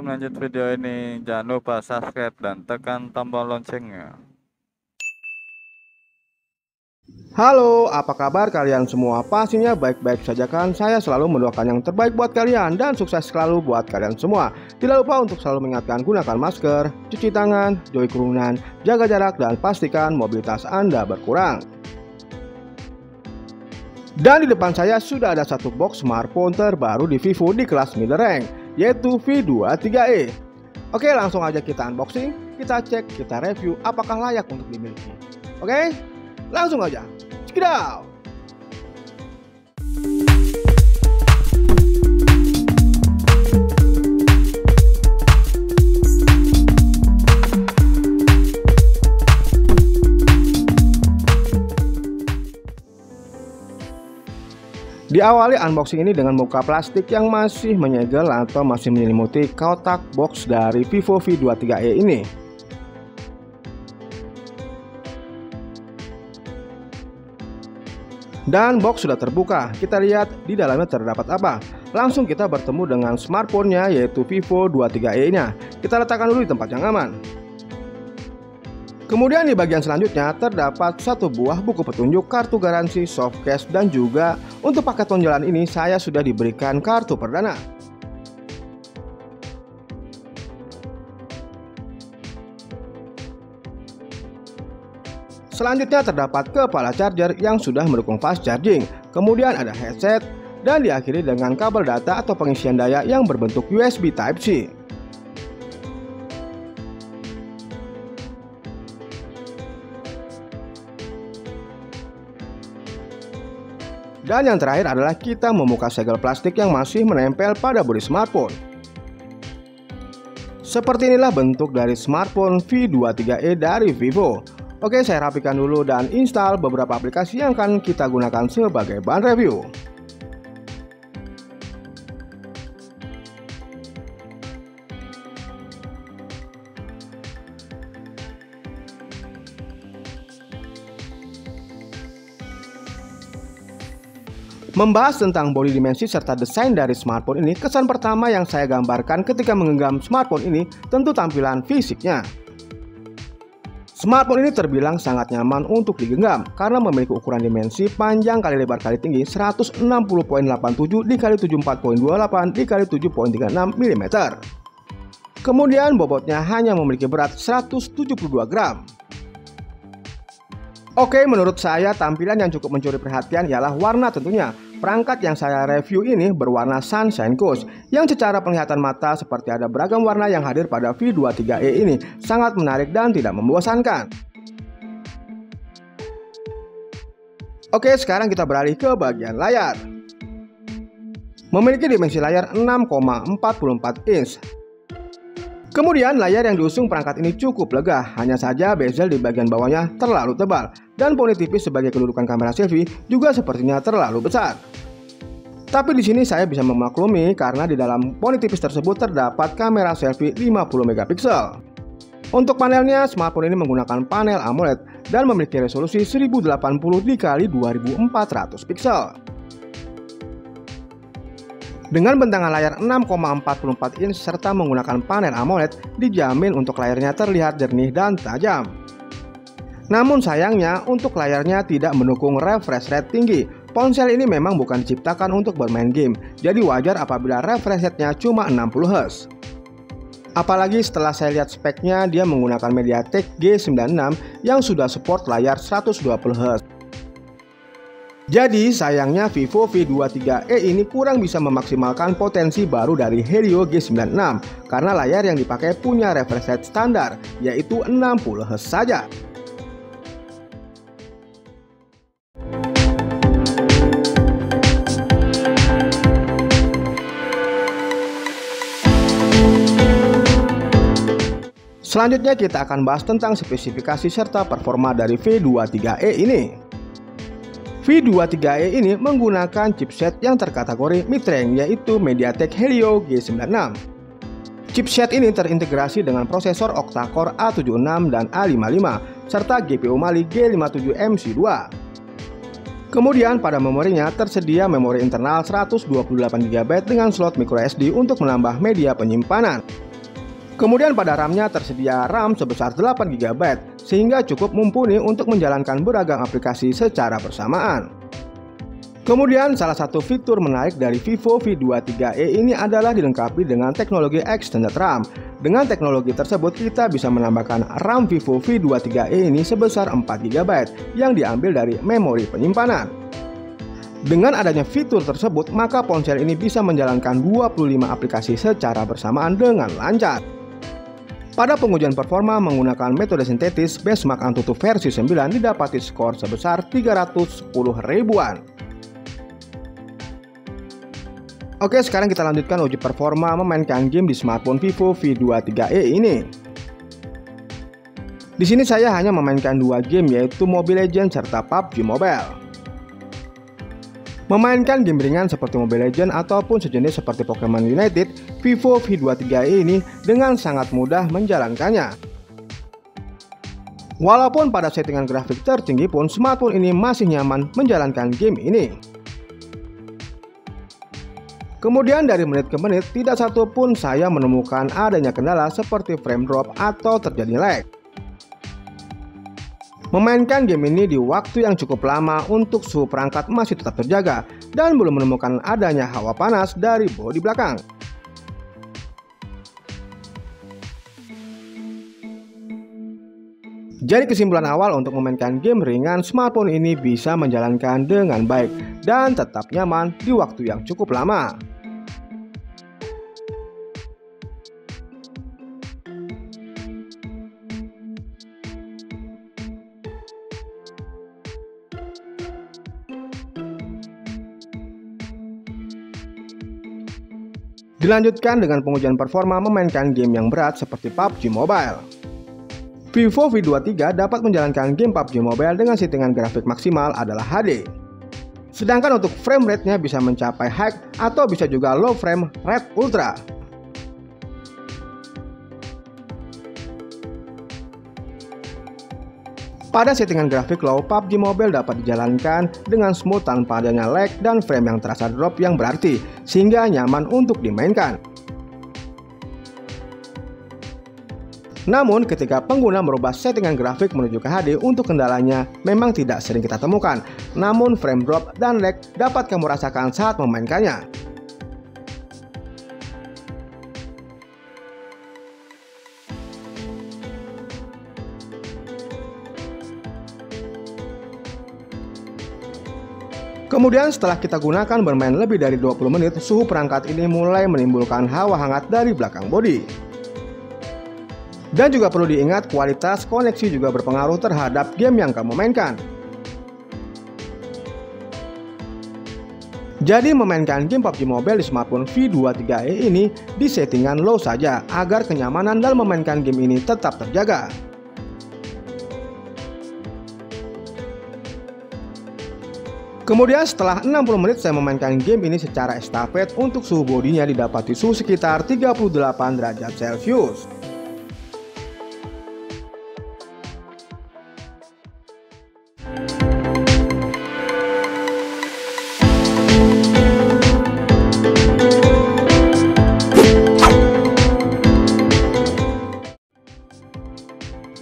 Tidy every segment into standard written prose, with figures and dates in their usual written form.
sebelum lanjut video ini, jangan lupa subscribe dan tekan tombol loncengnya. Halo, apa kabar kalian semua? Pastinya baik-baik saja kan? Saya selalu mendoakan yang terbaik buat kalian dan sukses selalu buat kalian semua. Tidak lupa untuk selalu mengingatkan gunakan masker, cuci tangan, jauhi kerumunan, jaga jarak, dan pastikan mobilitas Anda berkurang. Dan di depan saya sudah ada satu box smartphone terbaru di Vivo di kelas middle rank, yaitu V23e. Oke, langsung aja kita unboxing, kita cek, kita review apakah layak untuk dimiliki. Oke, langsung aja, check it out. Diawali unboxing ini dengan muka plastik yang masih menyegel atau masih menyelimuti kotak box dari Vivo V23e ini. Dan box sudah terbuka, kita lihat di dalamnya terdapat apa. Langsung kita bertemu dengan smartphone-nya, yaitu Vivo 23e-nya. Kita letakkan dulu di tempat yang aman. Kemudian di bagian selanjutnya terdapat satu buah buku petunjuk, kartu garansi, soft case, dan juga untuk paket tonjolan ini saya sudah diberikan kartu perdana. Selanjutnya terdapat kepala charger yang sudah mendukung fast charging. Kemudian ada headset dan diakhiri dengan kabel data atau pengisian daya yang berbentuk USB Type-C. Dan yang terakhir adalah kita membuka segel plastik yang masih menempel pada bodi smartphone. Seperti inilah bentuk dari smartphone V23e dari Vivo. Oke, saya rapikan dulu dan install beberapa aplikasi yang akan kita gunakan sebagai bahan review. Membahas tentang bodi dimensi serta desain dari smartphone ini, kesan pertama yang saya gambarkan ketika menggenggam smartphone ini tentu tampilan fisiknya. Smartphone ini terbilang sangat nyaman untuk digenggam karena memiliki ukuran dimensi panjang kali lebar kali tinggi 160.87 x 74.28 x 7.36 mm. Kemudian bobotnya hanya memiliki berat 172 gram. Oke, menurut saya tampilan yang cukup mencuri perhatian ialah warna tentunya. Perangkat yang saya review ini berwarna Sunshine Coast, yang secara penglihatan mata seperti ada beragam warna yang hadir pada V23e ini. Sangat menarik dan tidak membosankan. Oke, sekarang kita beralih ke bagian layar. Memiliki dimensi layar 6,44 inch. Kemudian layar yang diusung perangkat ini cukup lega, hanya saja bezel di bagian bawahnya terlalu tebal dan poni tipis sebagai kedudukan kamera selfie juga sepertinya terlalu besar. Tapi di sini saya bisa memaklumi karena di dalam poni tipis tersebut terdapat kamera selfie 50 megapiksel. Untuk panelnya, smartphone ini menggunakan panel AMOLED dan memiliki resolusi 1080 x 2400 piksel. Dengan bentangan layar 6,44 inch serta menggunakan panel AMOLED, dijamin untuk layarnya terlihat jernih dan tajam. Namun sayangnya untuk layarnya tidak mendukung refresh rate tinggi. Ponsel ini memang bukan diciptakan untuk bermain game, jadi wajar apabila refresh rate-nya cuma 60 Hz. Apalagi setelah saya lihat speknya, dia menggunakan MediaTek G96 yang sudah support layar 120 Hz. Jadi sayangnya Vivo V23e ini kurang bisa memaksimalkan potensi baru dari Helio G96 karena layar yang dipakai punya refresh rate standar, yaitu 60 Hz saja. Selanjutnya kita akan bahas tentang spesifikasi serta performa dari V23e ini. V23e ini menggunakan chipset yang terkategori mid-range, yaitu MediaTek Helio G96. Chipset ini terintegrasi dengan prosesor octa-core A76 dan A55 serta GPU Mali G57MC2. Kemudian pada memorinya tersedia memori internal 128 GB dengan slot microSD untuk menambah media penyimpanan. Kemudian pada RAM-nya tersedia RAM sebesar 8 GB, sehingga cukup mumpuni untuk menjalankan beragam aplikasi secara bersamaan. Kemudian salah satu fitur menarik dari Vivo V23e ini adalah dilengkapi dengan teknologi Extended RAM. Dengan teknologi tersebut kita bisa menambahkan RAM Vivo V23e ini sebesar 4 GB yang diambil dari memori penyimpanan. Dengan adanya fitur tersebut, maka ponsel ini bisa menjalankan 25 aplikasi secara bersamaan dengan lancar. Pada pengujian performa menggunakan metode sintetis, benchmark Antutu versi 9 didapati skor sebesar 310 ribuan. Oke, sekarang kita lanjutkan uji performa memainkan game di smartphone Vivo V23e ini. Di sini saya hanya memainkan 2 game, yaitu Mobile Legends serta PUBG Mobile. Memainkan game ringan seperti Mobile Legends ataupun sejenis seperti Pokemon United, Vivo V23e ini dengan sangat mudah menjalankannya. Walaupun pada settingan grafik tertinggi pun smartphone ini masih nyaman menjalankan game ini. Kemudian dari menit ke menit tidak satu pun saya menemukan adanya kendala seperti frame drop atau terjadi lag. Memainkan game ini di waktu yang cukup lama untuk suhu perangkat masih tetap terjaga dan belum menemukan adanya hawa panas dari bodi belakang. Jadi kesimpulan awal untuk memainkan game ringan, smartphone ini bisa menjalankan dengan baik dan tetap nyaman di waktu yang cukup lama. Dilanjutkan dengan pengujian performa memainkan game yang berat seperti PUBG Mobile. Vivo V23 dapat menjalankan game PUBG Mobile dengan settingan grafik maksimal adalah HD. Sedangkan untuk frame rate-nya bisa mencapai high atau bisa juga low frame rate ultra. Pada settingan grafik low, PUBG Mobile dapat dijalankan dengan smooth tanpa adanya lag dan frame yang terasa drop yang berarti, sehingga nyaman untuk dimainkan. Namun ketika pengguna merubah settingan grafik menuju ke HD, untuk kendalanya memang tidak sering kita temukan. Namun frame drop dan lag dapat kamu rasakan saat memainkannya. Kemudian setelah kita gunakan bermain lebih dari 20 menit, suhu perangkat ini mulai menimbulkan hawa hangat dari belakang bodi. Dan juga perlu diingat, kualitas koneksi juga berpengaruh terhadap game yang kamu mainkan. Jadi memainkan game PUBG Mobile di smartphone V23e ini di settingan low saja agar kenyamanan dalam memainkan game ini tetap terjaga. Kemudian setelah 60 menit saya memainkan game ini secara estafet, untuk suhu bodinya didapati suhu sekitar 38 derajat Celcius.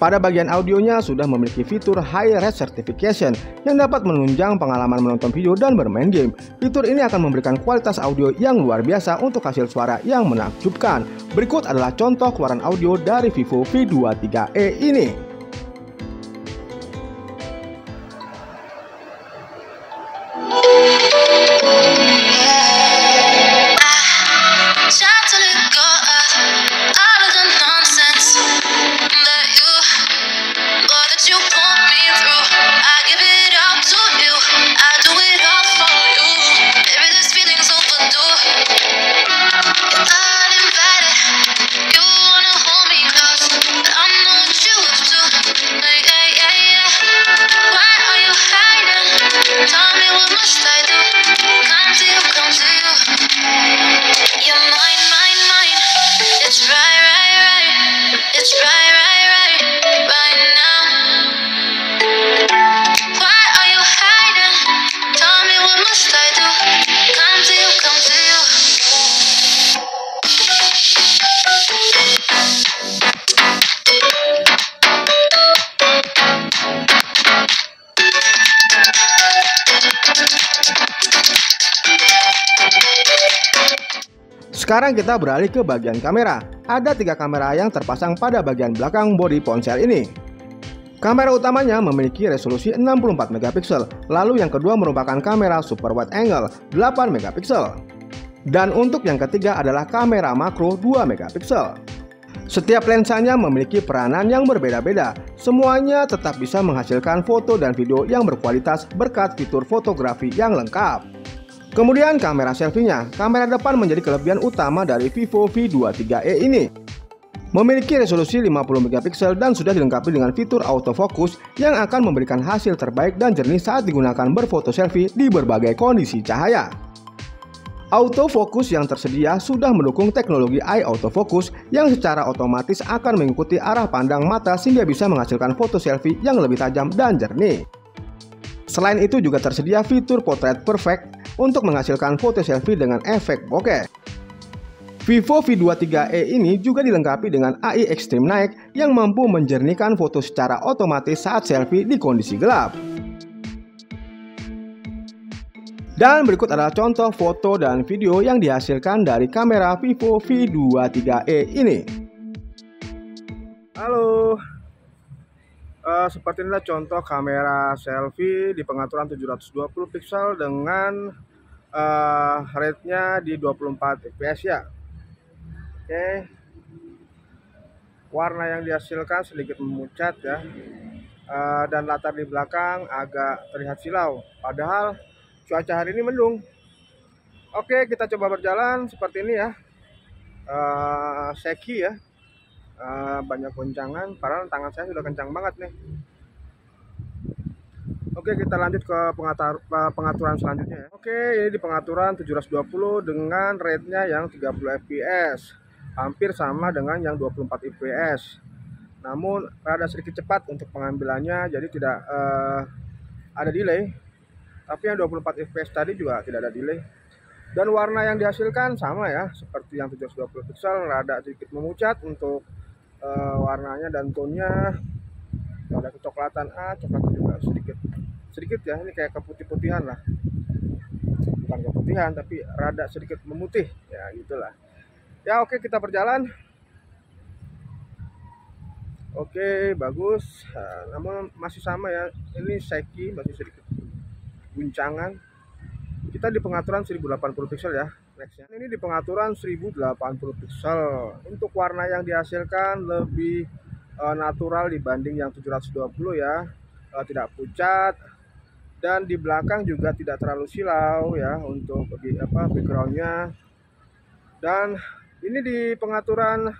Pada bagian audionya sudah memiliki fitur High Res Certification yang dapat menunjang pengalaman menonton video dan bermain game. Fitur ini akan memberikan kualitas audio yang luar biasa untuk hasil suara yang menakjubkan. Berikut adalah contoh keluaran audio dari Vivo V23e ini. You wanna hold me close, but I know what you up to. Sekarang kita beralih ke bagian kamera. Ada 3 kamera yang terpasang pada bagian belakang bodi ponsel ini. Kamera utamanya memiliki resolusi 64 megapiksel, lalu yang kedua merupakan kamera super wide angle 8 megapiksel. Dan untuk yang ketiga adalah kamera makro 2 megapiksel. Setiap lensanya memiliki peranan yang berbeda-beda. Semuanya tetap bisa menghasilkan foto dan video yang berkualitas berkat fitur fotografi yang lengkap. Kemudian kamera selfie-nya. Kamera depan menjadi kelebihan utama dari Vivo V23e ini. Memiliki resolusi 50 megapiksel dan sudah dilengkapi dengan fitur autofocus yang akan memberikan hasil terbaik dan jernih saat digunakan berfoto selfie di berbagai kondisi cahaya. Autofocus yang tersedia sudah mendukung teknologi eye autofocus yang secara otomatis akan mengikuti arah pandang mata sehingga bisa menghasilkan foto selfie yang lebih tajam dan jernih. Selain itu juga tersedia fitur Portrait Perfect untuk menghasilkan foto selfie dengan efek bokeh. Vivo V23e ini juga dilengkapi dengan AI Extreme Night yang mampu menjernihkan foto secara otomatis saat selfie di kondisi gelap. Dan berikut adalah contoh foto dan video yang dihasilkan dari kamera Vivo V23e ini. Halo, seperti inilah contoh kamera selfie di pengaturan 720 pixel dengan rate-nya di 24 fps ya. Oke, warna yang dihasilkan sedikit memucat ya, dan latar di belakang agak terlihat silau, padahal cuaca hari ini mendung. Oke, kita coba berjalan seperti ini ya. Shaky ya, banyak goncangan, padahal tangan saya sudah kencang banget nih. Oke, kita lanjut ke pengaturan selanjutnya ya. Oke, ini di pengaturan 720 dengan rate-nya yang 30 fps. Hampir sama dengan yang 24 fps. Namun rada sedikit cepat untuk pengambilannya, jadi tidak ada delay. Tapi yang 24 fps tadi juga tidak ada delay. Dan warna yang dihasilkan sama ya, seperti yang 720 pixel, rada sedikit memucat untuk warnanya dan tone-nya. Ada kecoklatan, coklat juga sedikit ya, ini kayak keputih-putihan lah. Bukan keputihan tapi rada sedikit memutih ya, gitulah. Ya oke, kita berjalan. Oke, bagus. Namun masih sama ya, ini shaky, masih sedikit guncangan. Kita di pengaturan 1080 pixel ya. Nextnya ini di pengaturan 1080 pixel. Untuk warna yang dihasilkan lebih natural dibanding yang 720 ya. Tidak pucat, dan di belakang juga tidak terlalu silau ya untuk backgroundnya. Dan ini di pengaturan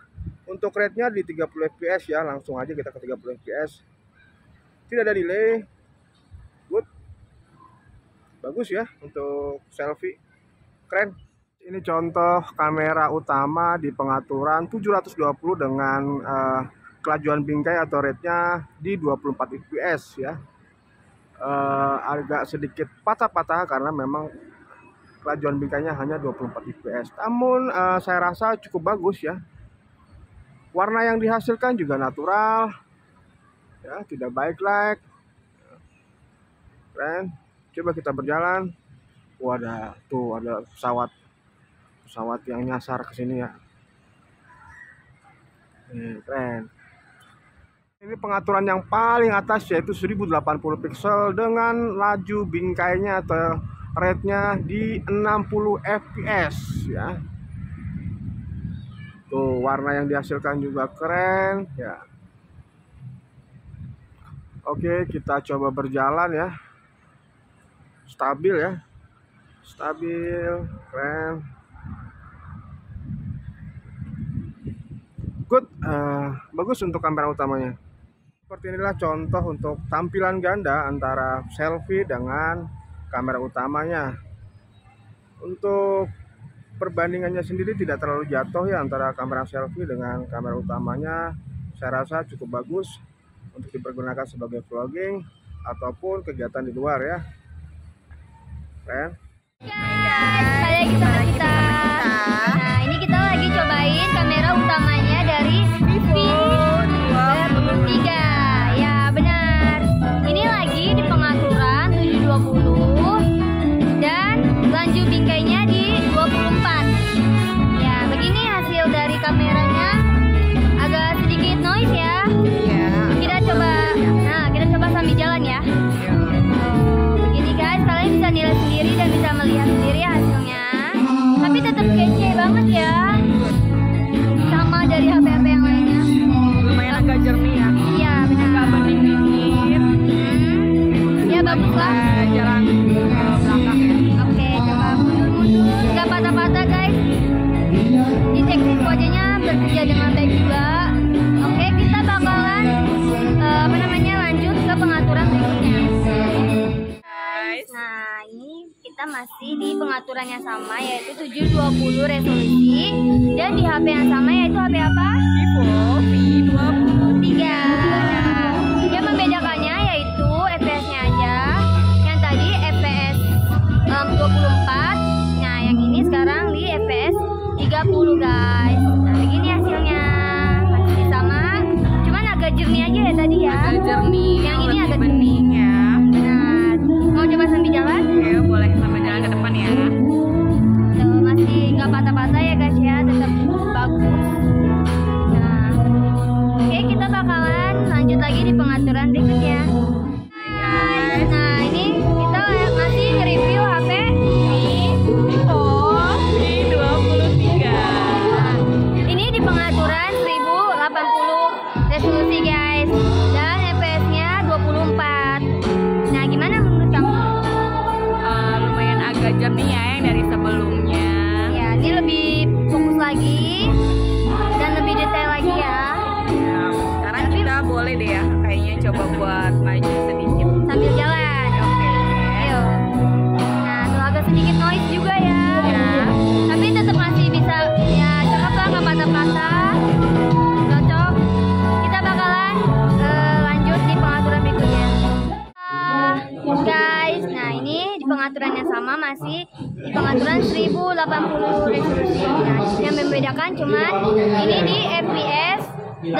untuk rate-nya di 30 fps ya, langsung aja kita ke 30 fps. Tidak ada delay. Good. Bagus ya untuk selfie. Keren. Ini contoh kamera utama di pengaturan 720 dengan kelajuan bingkai atau rate-nya di 24 fps ya. Agak sedikit patah-patah karena memang kelajuan bingkainya hanya 24 fps. Namun saya rasa cukup bagus ya. Warna yang dihasilkan juga natural ya, tidak backlight. Keren. Coba kita berjalan. Ada pesawat yang nyasar ke sini ya. Keren. Ini pengaturan yang paling atas yaitu 1080 pixel dengan laju bingkainya atau rate-nya di 60 fps ya. Tuh, warna yang dihasilkan juga keren ya. Oke, kita coba berjalan ya. Stabil ya. Stabil, keren. Good, bagus untuk kamera utamanya. Seperti inilah contoh untuk tampilan ganda antara selfie dengan kamera utamanya. Untuk perbandingannya sendiri tidak terlalu jatuh ya antara kamera selfie dengan kamera utamanya. Saya rasa cukup bagus untuk dipergunakan sebagai vlogging ataupun kegiatan di luar ya. Keren. Guys, kita. Nah, ini kita lagi cobain kamera utamanya dari Vivo 23. Ya, benar. Ini lagi di pengaturan 720 dan laju bingkainya di 24. kita masih di pengaturan yang sama, yaitu 720 resolusi, dan di HP yang sama, yaitu HP apa? Vivo V23. Nah, yang membedakannya yaitu FPS-nya aja. Yang tadi FPS 24, nah yang ini sekarang di FPS 30 guys. Nah begini hasilnya, masih sama, cuman agak jernih aja ya tadi ya. Agak jernih, yang ini lebih agak bening ya. Benar. Mau coba sambil jalan? Oke, boleh sambil jalan ke depan ya. Tuh, masih nggak patah-patah ya guys ya, tetap bagus. Nah, oke, kita bakalan lanjut lagi di pengaturan berikutnya. Nah, ini kita masih nge-review HP Vivo V23. ini di pengaturan 1080 resolusi guys, dan FPS-nya 24. Nah, gimana menurut kamu? Lumayan agak jernih ya yang dari sebelumnya. Ya, ini lebih fokus lagi dan lebih detail lagi ya. Sekarang kita boleh deh ya, kayaknya coba buat maju sedikit. Sambil jalan. Oke. Ayo. Nah, tuh agak sedikit noise juga ya. Ya. Tapi tetap masih bisa ya, cakep lah, nggak patah-patah. Cocok. Kita bakalan lanjut di pengaturan berikutnya. Guys, nah ini di pengaturan yang sama, masih di pengaturan 1080 resolusi. Nah, yang membedakan cuman ini di FPS 30.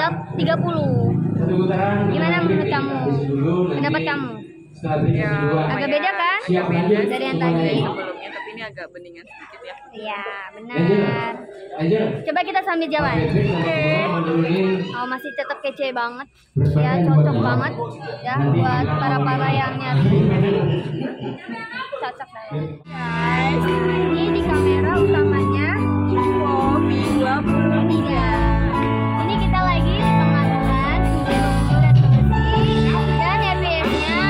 Gimana menurut kamu? Pendapat kamu? Ya, Agak beda kan? Agak beda Dari yang tadi. sebelumnya, tapi ini agak beningan sedikit ya. Iya, benar. Coba kita sambil jalan. Oh, masih tetap kece banget. Ya, cocok banget ya buat para yang nyari. Cocok banget. Guys, ini di kamera utamanya Vivo V23. ini kita lagi di pengaturan 70 resolusi dan FPS-nya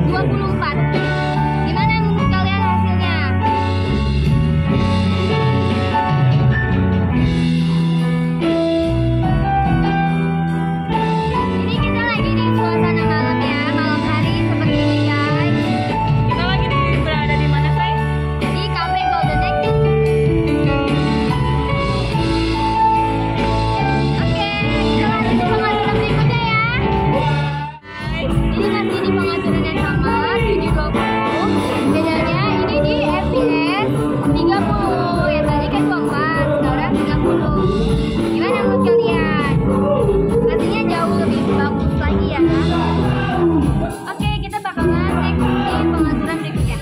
24. Gimana menurut kalian hasilnya? Ini kita lagi di suasana malam ya, malam hari seperti ini guys. Kita lagi berada di mana, Say? Di Cafe Golden Egg. Oke, kita lanjut di pengaturan berikutnya ya. Ini masih di pengaturan yang sama, 720. Bedanya ini di FPS 30. Yang tadi kan 24, sekarang 30. Gimana menurut kalian? Pastinya jauh lebih bagus lagi ya. Oke, kita bakalan next di pengaturan berikutnya.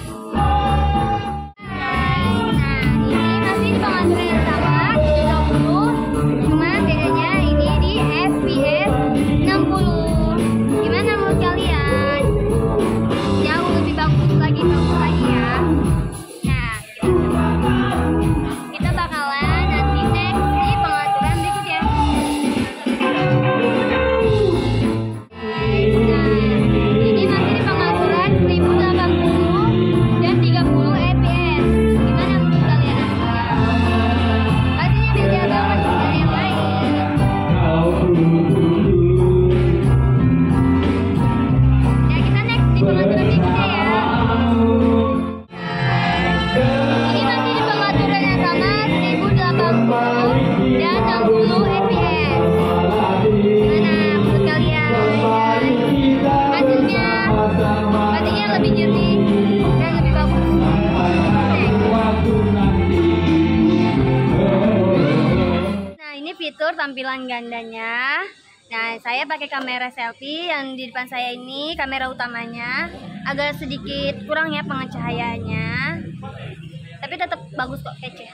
Nah, ini masih di pengaturan yang sama, 720. Cuma bedanya ini di FPS 60. Gimana menurut kalian? Jauh lebih bagus lagi ya. Nah, kita bakalan nanti next di pengaturan berikutnya. Nah, ini masih di pengaturan 1080 dan 30 fps. Gimana menurut kalian hasilnya? Pastinya beda banget dari yang lain. Ya, kita next di pengaturan berikutnya ya. Ini masih di pengaturan yang sama, 1080 dan 60 fps. Gimana menurut kalian? Hasilnya pastinya lebih jernih dan lebih bagus. Nah, ini fitur tampilan gandanya. Nah, saya pakai kamera selfie yang di depan saya ini, kamera utamanya. Agak sedikit kurang ya pengecahayaannya. Tapi tetap bagus kok, kece.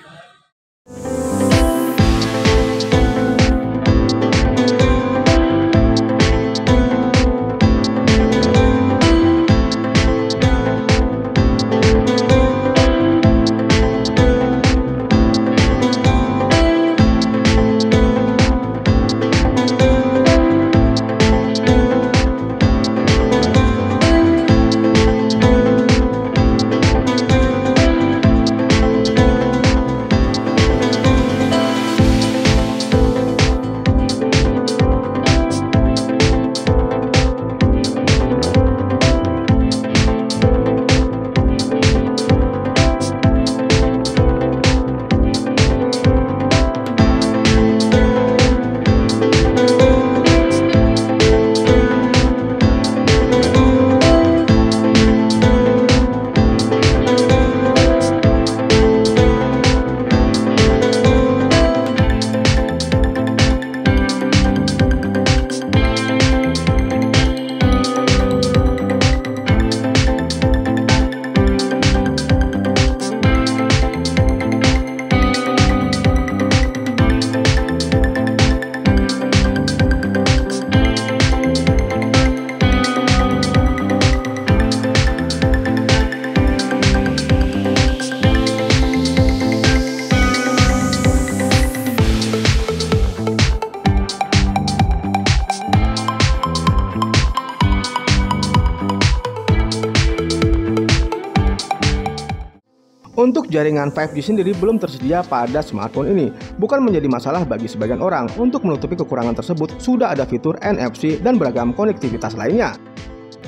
Untuk jaringan 5G sendiri belum tersedia pada smartphone ini. Bukan menjadi masalah bagi sebagian orang. Untuk menutupi kekurangan tersebut, sudah ada fitur NFC dan beragam konektivitas lainnya.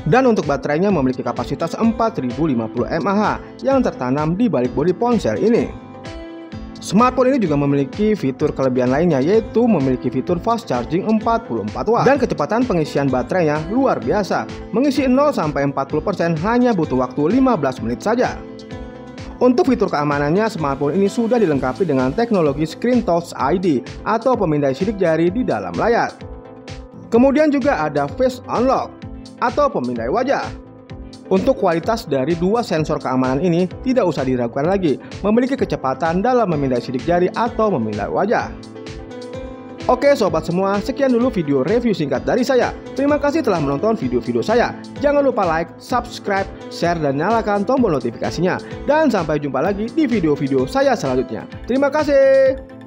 Dan untuk baterainya memiliki kapasitas 4050 mAh yang tertanam di balik bodi ponsel ini. Smartphone ini juga memiliki fitur kelebihan lainnya, yaitu memiliki fitur fast charging 44 watt dan kecepatan pengisian baterainya luar biasa. Mengisi 0-40% hanya butuh waktu 15 menit saja. Untuk fitur keamanannya, smartphone ini sudah dilengkapi dengan teknologi Screen Touch ID atau pemindai sidik jari di dalam layar. Kemudian juga ada Face Unlock atau pemindai wajah. Untuk kualitas dari dua sensor keamanan ini tidak usah diragukan lagi, memiliki kecepatan dalam memindai sidik jari atau memindai wajah. Oke sobat semua, sekian dulu video review singkat dari saya. Terima kasih telah menonton video-video saya. Jangan lupa like, subscribe, share, dan nyalakan tombol notifikasinya. Dan sampai jumpa lagi di video-video saya selanjutnya. Terima kasih.